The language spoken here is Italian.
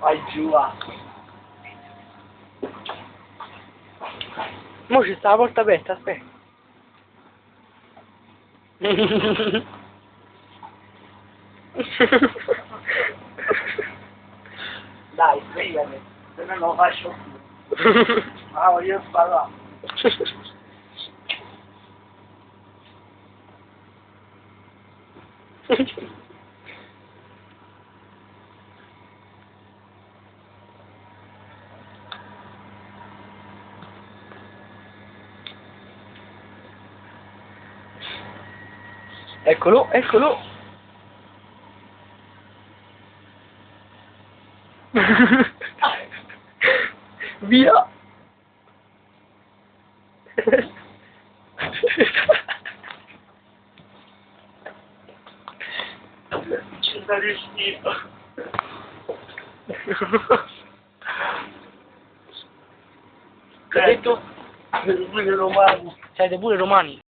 Vai giù, va. Mo ci sta la porta aperta, aspetta. Dai, svegliati, se no non lo faccio più. Ah, voglio sparare. Eccolo, eccolo. Via. Ci sta riuscito. Che hai detto? Per pure romani. Siete pure romani?